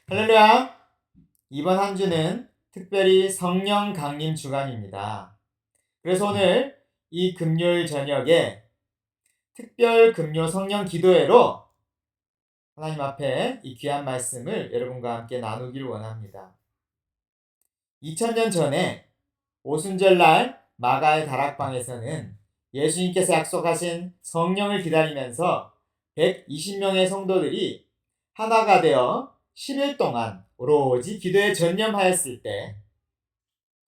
할렐루야! 이번 한 주는 특별히 성령 강림 주간입니다. 그래서 오늘 이 금요일 저녁에 특별 금요 성령 기도회로 하나님 앞에 이 귀한 말씀을 여러분과 함께 나누길 원합니다. 2000년 전에 오순절날 마가의 다락방에서는 예수님께서 약속하신 성령을 기다리면서 120명의 성도들이 하나가 되어 10일 동안 오로지 기도에 전념하였을 때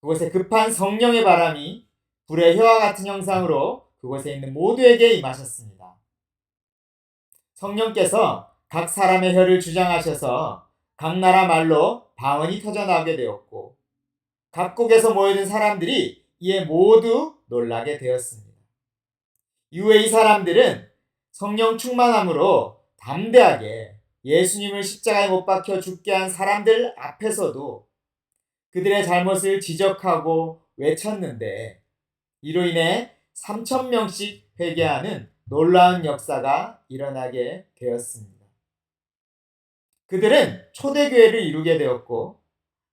그곳에 급한 성령의 바람이 불의 혀와 같은 형상으로 그곳에 있는 모두에게 임하셨습니다. 성령께서 각 사람의 혀를 주장하셔서 각 나라 말로 방언이 터져나오게 되었고 각국에서 모여든 사람들이 이에 모두 놀라게 되었습니다. 이후에 이 사람들은 성령 충만함으로 담대하게 예수님을 십자가에 못 박혀 죽게 한 사람들 앞에서도 그들의 잘못을 지적하고 외쳤는데 이로 인해 3,000명씩 회개하는 놀라운 역사가 일어나게 되었습니다. 그들은 초대교회를 이루게 되었고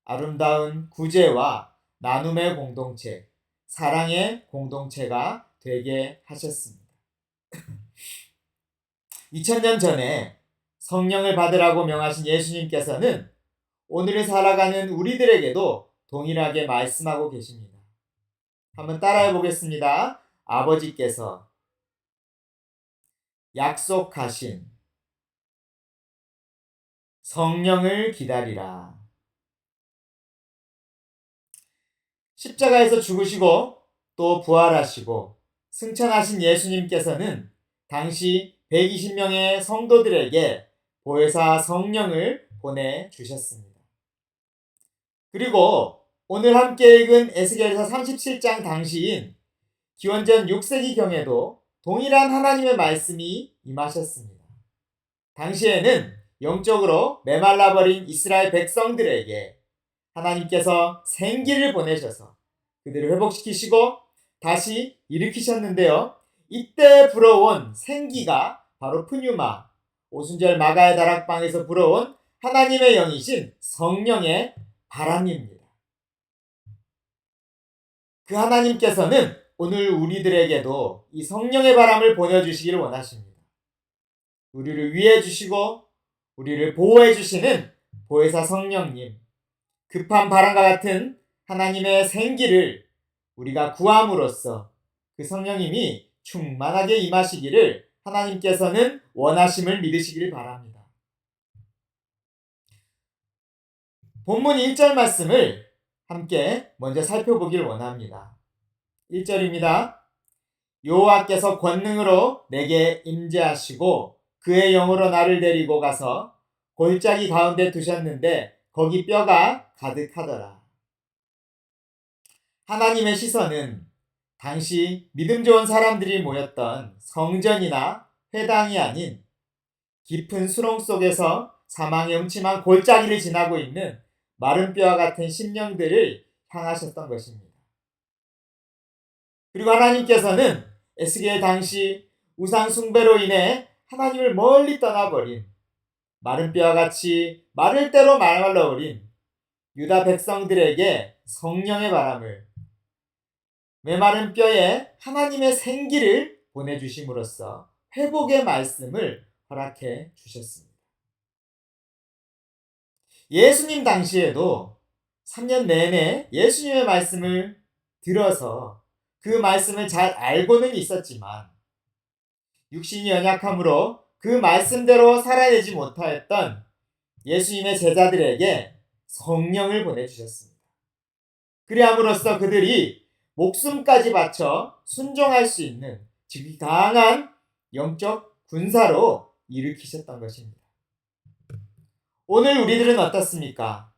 아름다운 구제와 나눔의 공동체, 사랑의 공동체가 되게 하셨습니다. 2000년 전에 성령을 받으라고 명하신 예수님께서는 오늘을 살아가는 우리들에게도 동일하게 말씀하고 계십니다. 한번 따라해 보겠습니다. 아버지께서 약속하신 성령을 기다리라. 십자가에서 죽으시고 또 부활하시고 승천하신 예수님께서는 당시 120명의 성도들에게 보혜사 성령을 보내주셨습니다. 그리고 오늘 함께 읽은 에스겔서 37장 당시인 기원전 6세기경에도 동일한 하나님의 말씀이 임하셨습니다. 당시에는 영적으로 메말라버린 이스라엘 백성들에게 하나님께서 생기를 보내셔서 그들을 회복시키시고 다시 일으키셨는데요. 이때 불어온 생기가 바로 푸뉴마, 오순절 마가의 다락방에서 불어온 하나님의 영이신 성령의 바람입니다. 그 하나님께서는 오늘 우리들에게도 이 성령의 바람을 보내주시기를 원하십니다. 우리를 위해 주시고 우리를 보호해 주시는 보혜사 성령님, 급한 바람과 같은 하나님의 생기를 우리가 구함으로써 그 성령님이 충만하게 임하시기를 하나님께서는 원하심을 믿으시기를 바랍니다. 본문 1절 말씀을 함께 먼저 살펴보길 원합니다. 1절입니다. 여호와께서 권능으로 내게 임재하시고 그의 영으로 나를 데리고 가서 골짜기 가운데 두셨는데 거기 뼈가 가득하더라. 하나님의 시선은 당시 믿음 좋은 사람들이 모였던 성전이나 회당이 아닌 깊은 수렁 속에서 사망의 음침한 골짜기를 지나고 있는 마른 뼈와 같은 심령들을 향하셨던 것입니다. 그리고 하나님께서는 에스겔 당시 우상 숭배로 인해 하나님을 멀리 떠나버린 마른 뼈와 같이 마를 대로 말라버린 유다 백성들에게 성령의 바람을 메마른 뼈에 하나님의 생기를 보내주심으로써 회복의 말씀을 허락해 주셨습니다. 예수님 당시에도 3년 내내 예수님의 말씀을 들어서 그 말씀을 잘 알고는 있었지만 육신이 연약함으로 그 말씀대로 살아내지 못하였던 예수님의 제자들에게 성령을 보내주셨습니다. 그리함으로써 그들이 목숨까지 바쳐 순종할 수 있는 즉 강한 영적 군사로 일으키셨던 것입니다. 오늘 우리들은 어떻습니까?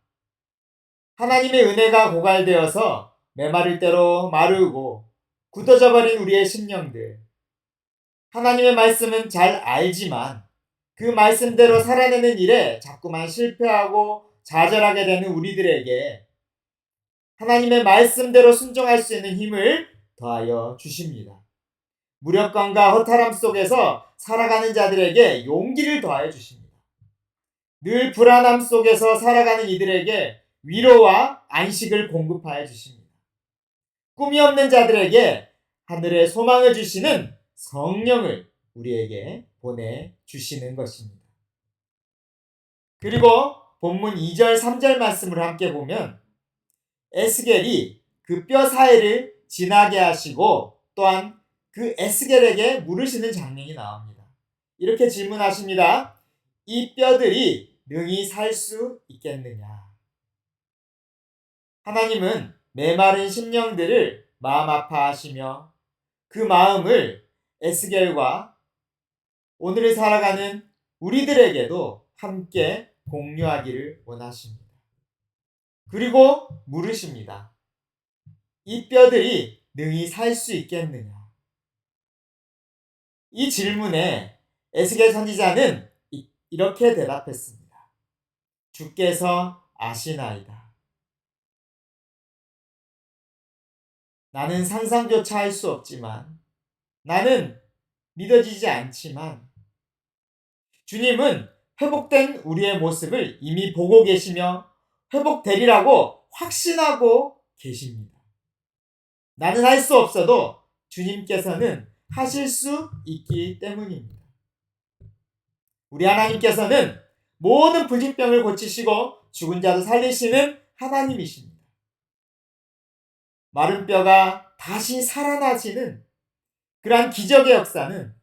하나님의 은혜가 고갈되어서 메마를 대로 마르고 굳어져 버린 우리의 심령들, 하나님의 말씀은 잘 알지만 그 말씀대로 살아내는 일에 자꾸만 실패하고 좌절하게 되는 우리들에게 하나님의 말씀대로 순종할 수 있는 힘을 더하여 주십니다. 무력감과 허탈함 속에서 살아가는 자들에게 용기를 더하여 주십니다. 늘 불안함 속에서 살아가는 이들에게 위로와 안식을 공급하여 주십니다. 꿈이 없는 자들에게 하늘의 소망을 주시는 성령을 우리에게 보내주시는 것입니다. 그리고 본문 2절, 3절 말씀을 함께 보면 에스겔이 그 뼈 사이를 지나게 하시고 또한 그 에스겔에게 물으시는 장면이 나옵니다. 이렇게 질문하십니다. 이 뼈들이 능히 살 수 있겠느냐? 하나님은 메마른 심령들을 마음 아파하시며 그 마음을 에스겔과 오늘을 살아가는 우리들에게도 함께 공유하기를 원하십니다. 그리고 물으십니다. 이 뼈들이 능히 살 수 있겠느냐? 이 질문에 에스겔 선지자는 이렇게 대답했습니다. 주께서 아시나이다. 나는 상상조차 할 수 없지만, 나는 믿어지지 않지만, 주님은 회복된 우리의 모습을 이미 보고 계시며 회복되리라고 확신하고 계십니다. 나는 할 수 없어도 주님께서는 하실 수 있기 때문입니다. 우리 하나님께서는 모든 부진병을 고치시고 죽은 자도 살리시는 하나님이십니다. 마른 뼈가 다시 살아나시는 그러한 기적의 역사는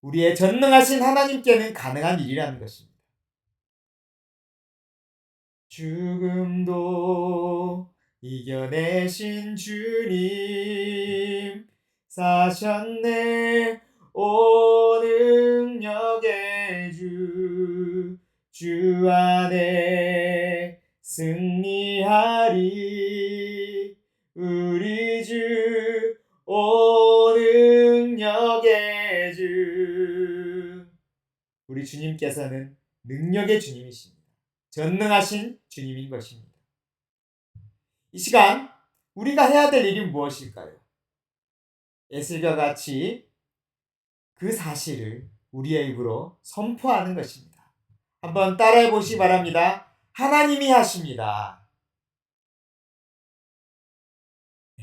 우리의 전능하신 하나님께는 가능한 일이라는 것입니다. 죽음도 이겨내신 주님 사셨네 오 능력의 주 안에 승리하리 우리 주 오 능력의 주 우리 주님께서는 능력의 주님이십니다. 전능하신 주님인 것입니다. 이 시간 우리가 해야 될 일이 무엇일까요? 에스겔과 같이 그 사실을 우리의 입으로 선포하는 것입니다. 한번 따라해 보시기 바랍니다. 하나님이 하십니다.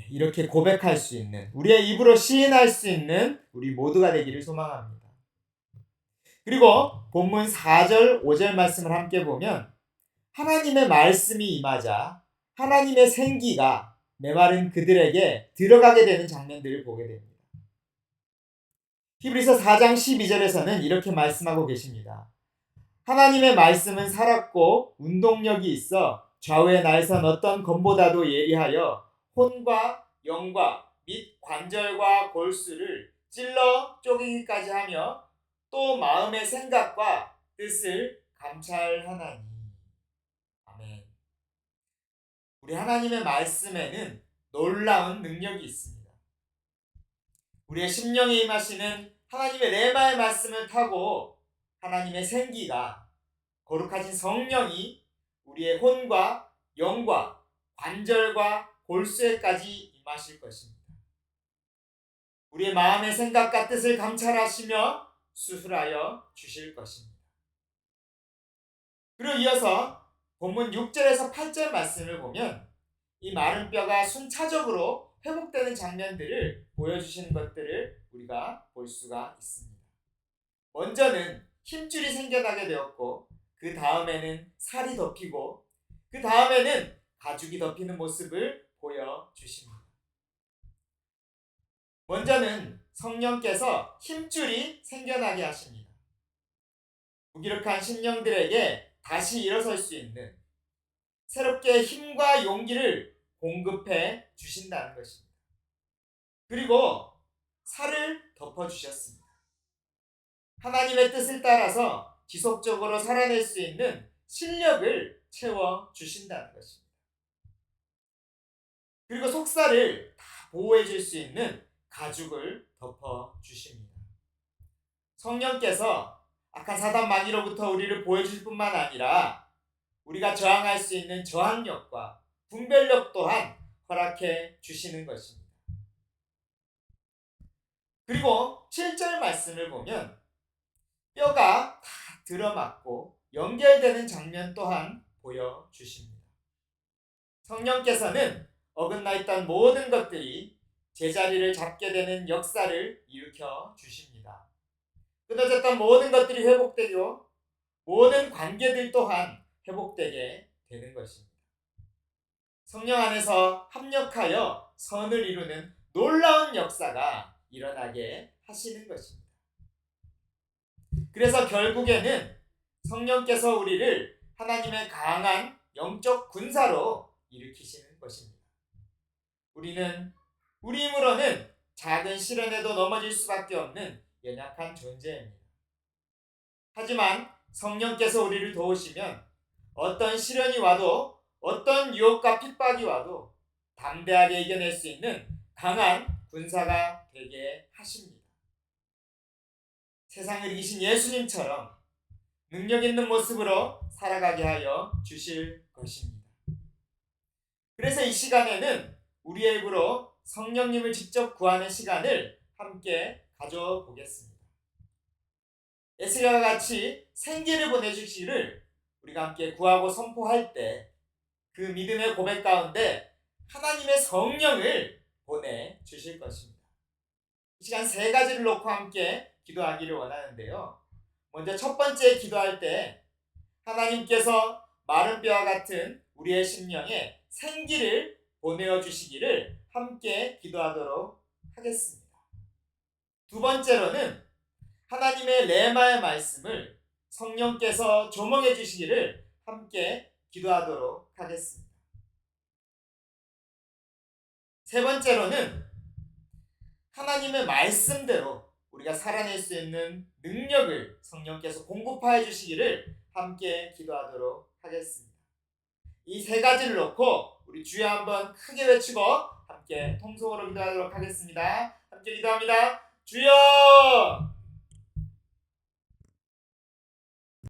이렇게 고백할 수 있는, 우리의 입으로 시인할 수 있는 우리 모두가 되기를 소망합니다. 그리고 본문 4절, 5절 말씀을 함께 보면 하나님의 말씀이 임하자 하나님의 생기가 메마른 그들에게 들어가게 되는 장면들을 보게 됩니다. 히브리서 4장 12절에서는 이렇게 말씀하고 계십니다. 하나님의 말씀은 살았고 운동력이 있어 좌우에 날선 어떤 검보다도 예리하여 혼과 영과 및 관절과 골수를 찔러 쪼개기까지 하며 또 마음의 생각과 뜻을 감찰하나니. 아멘. 우리 하나님의 말씀에는 놀라운 능력이 있습니다. 우리의 심령에 임하시는 하나님의 레마의 말씀을 타고 하나님의 생기가 거룩하신 성령이 우리의 혼과 영과 관절과 골수에까지 임하실 것입니다. 우리의 마음의 생각과 뜻을 감찰하시며 수술하여 주실 것입니다. 그리고 이어서 본문 6절에서 8절 말씀을 보면 이 마른 뼈가 순차적으로 회복되는 장면들을 보여주시는 것들을 우리가 볼 수가 있습니다. 먼저는 힘줄이 생겨나게 되었고 그 다음에는 살이 덮이고 그 다음에는 가죽이 덮이는 모습을 보여주십니다. 먼저는 성령께서 힘줄이 생겨나게 하십니다. 무기력한 심령들에게 다시 일어설 수 있는 새롭게 힘과 용기를 공급해 주신다는 것입니다. 그리고 살을 덮어주셨습니다. 하나님의 뜻을 따라서 지속적으로 살아낼 수 있는 실력을 채워주신다는 것입니다. 그리고 속살을 다 보호해 줄 수 있는 가죽을 덮어주십니다. 성령께서 악한 사단 마귀로부터 우리를 보호해줄 뿐만 아니라 우리가 저항할 수 있는 저항력과 분별력 또한 허락해 주시는 것입니다. 그리고 7절 말씀을 보면 뼈가 다 들어맞고 연결되는 장면 또한 보여주십니다. 성령께서는 어긋나 있던 모든 것들이 제자리를 잡게 되는 역사를 일으켜 주십니다. 끊어졌던 모든 것들이 회복되고 모든 관계들 또한 회복되게 되는 것입니다. 성령 안에서 합력하여 선을 이루는 놀라운 역사가 일어나게 하시는 것입니다. 그래서 결국에는 성령께서 우리를 하나님의 강한 영적 군사로 일으키시는 것입니다. 우리는 우리 힘으로는 작은 시련에도 넘어질 수밖에 없는 연약한 존재입니다. 하지만 성령께서 우리를 도우시면 어떤 시련이 와도 어떤 유혹과 핍박이 와도 담대하게 이겨낼 수 있는 강한 군사가 되게 하십니다. 세상을 이기신 예수님처럼 능력 있는 모습으로 살아가게 하여 주실 것입니다. 그래서 이 시간에는 우리의 입으로 성령님을 직접 구하는 시간을 함께 가져보겠습니다. 에스겔과 같이 생기를 보내주시기를 우리가 함께 구하고 선포할 때 그 믿음의 고백 가운데 하나님의 성령을 보내주실 것입니다. 이 시간 세 가지를 놓고 함께 기도하기를 원하는데요. 먼저 첫 번째 기도할 때 하나님께서 마른 뼈와 같은 우리의 심령에 생기를 보내어 주시기를 함께 기도하도록 하겠습니다. 두 번째로는 하나님의 레마의 말씀을 성령께서 조명해 주시기를 함께 기도하도록 하겠습니다. 세 번째로는 하나님의 말씀대로 우리가 살아낼 수 있는 능력을 성령께서 공급하여 주시기를 함께 기도하도록 하겠습니다. 이 세 가지를 놓고 우리 주여 한번 크게 외치고 함께 통성으로 기도하도록 하겠습니다. 함께 기도합니다. 주여!